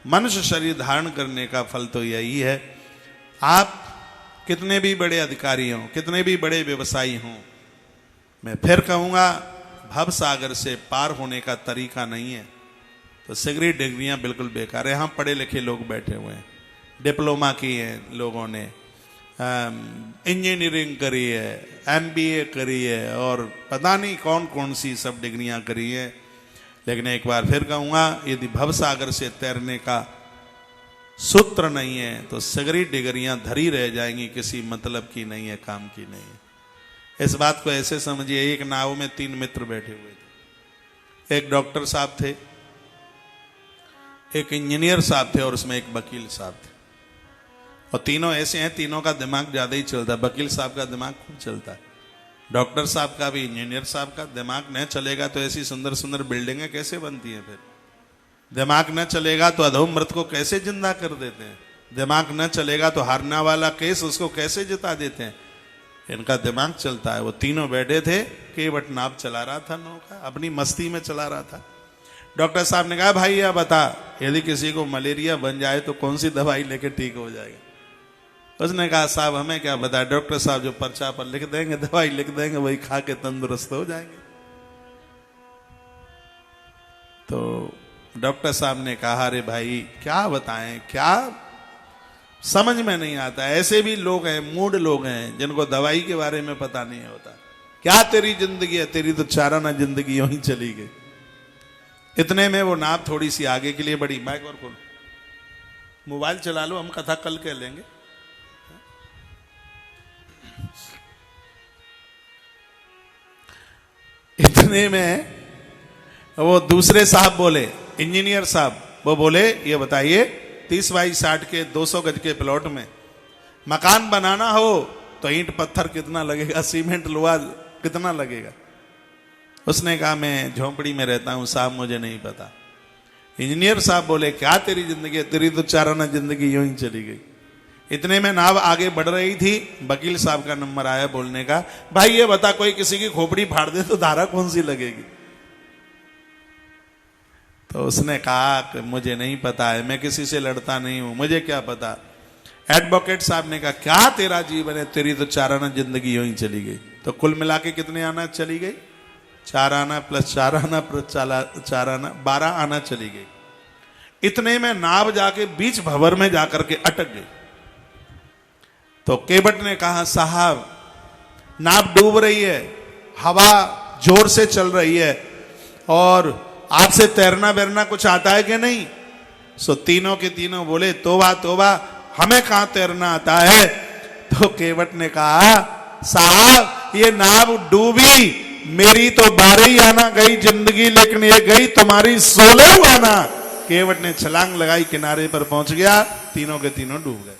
मनुष्य शरीर धारण करने का फल तो यही है। आप कितने भी बड़े अधिकारी हों, कितने भी बड़े व्यवसायी हों, मैं फिर कहूँगा भव सागर से पार होने का तरीका नहीं है। तो सिगरेट डिग्रियां बिल्कुल बेकार है। यहाँ पढ़े लिखे लोग बैठे हुए हैं, डिप्लोमा की है लोगों ने, इंजीनियरिंग करी है, MBA करी है और पता नहीं कौन कौन सी सब डिग्रियां करी है। लेकिन एक बार फिर कहूँगा, यदि भव सागर से तैरने का सूत्र नहीं है तो सिगरेट डिग्रियां धरी रह जाएंगी, किसी मतलब की नहीं है, काम की नहीं है। इस बात को ऐसे समझिए, एक नाव में 3 मित्र बैठे हुए थे। एक डॉक्टर साहब थे, एक इंजीनियर साहब थे और उसमें एक वकील साहब थे। और तीनों ऐसे हैं, तीनों का दिमाग ज्यादा ही चलता है। वकील साहब का दिमाग खूब चलता है, डॉक्टर साहब का भी, इंजीनियर साहब का। दिमाग न चलेगा तो ऐसी सुंदर सुंदर बिल्डिंगें कैसे बनती हैं? फिर दिमाग न चलेगा तो अधोमृत को कैसे जिंदा कर देते हैं? दिमाग न चलेगा तो हारने वाला केस उसको कैसे जिता देते हैं? इनका दिमाग चलता है। वो तीनों बैठे थे, केवट नाव चला रहा था, नौका अपनी मस्ती में चला रहा था। डॉक्टर साहब ने कहा, भाई यह बता, यदि किसी को मलेरिया बन जाए तो कौन सी दवाई लेके ठीक हो जाएगा? उसने कहा, साहब हमें क्या बताए, डॉक्टर साहब जो पर्चा पर लिख देंगे, दवाई लिख देंगे, वही खा के तंदुरुस्त हो जाएंगे। तो डॉक्टर साहब ने कहा, अरे भाई क्या बताएं, क्या समझ में नहीं आता। ऐसे भी लोग हैं, मूड लोग हैं, जिनको दवाई के बारे में पता नहीं होता। क्या तेरी जिंदगी है, तेरी तो चाराना जिंदगी यूं ही चली गई। इतने में वो नाव थोड़ी सी आगे के लिए बढ़ी। माइक और खोलो, मोबाइल चला लो, हम कथा कल कह लेंगे। इतने में वो दूसरे साहब बोले, इंजीनियर साहब, वो बोले, ये बताइए 30 बाई 60 के 200 गज के प्लॉट में मकान बनाना हो तो ईंट पत्थर कितना लगेगा, सीमेंट लोहा कितना लगेगा? उसने कहा, मैं झोंपड़ी में रहता हूं साहब, मुझे नहीं पता। इंजीनियर साहब बोले, क्या तेरी जिंदगी है, तेरी तो चाराना जिंदगी यूं ही चली गई। इतने में नाव आगे बढ़ रही थी, वकील साहब का नंबर आया बोलने का, भाई ये बता, कोई किसी की खोपड़ी फाड़ दे तो धारा कौन सी लगेगी? तो उसने कहा कि मुझे नहीं पता है, मैं किसी से लड़ता नहीं हूं, मुझे क्या पता। एडवोकेट साहब ने कहा, क्या तेरा जीवन है, तेरी तो चाराना जिंदगी यूं ही चली गई। तो कुल मिला के कितने आना चली गई? 4 आना प्लस 4 आना प्लस 4 आना, 12 आना चली गई। इतने में नाव जाके बीच भंवर में जाकर के अटक गई। तो केवट ने कहा, साहब नाव डूब रही है, हवा जोर से चल रही है, और आपसे तैरना बैरना कुछ आता है कि नहीं? सो तीनों के तीनों बोले, तोबा तोबा, हमें कहां तैरना आता है। तो केवट ने कहा, साहब ये नाव डूबी, मेरी तो 12 आना गई जिंदगी, लेकिन ये गई तुम्हारी 16 आना। केवट ने छलांग लगाई, किनारे पर पहुंच गया, तीनों के तीनों डूब गए।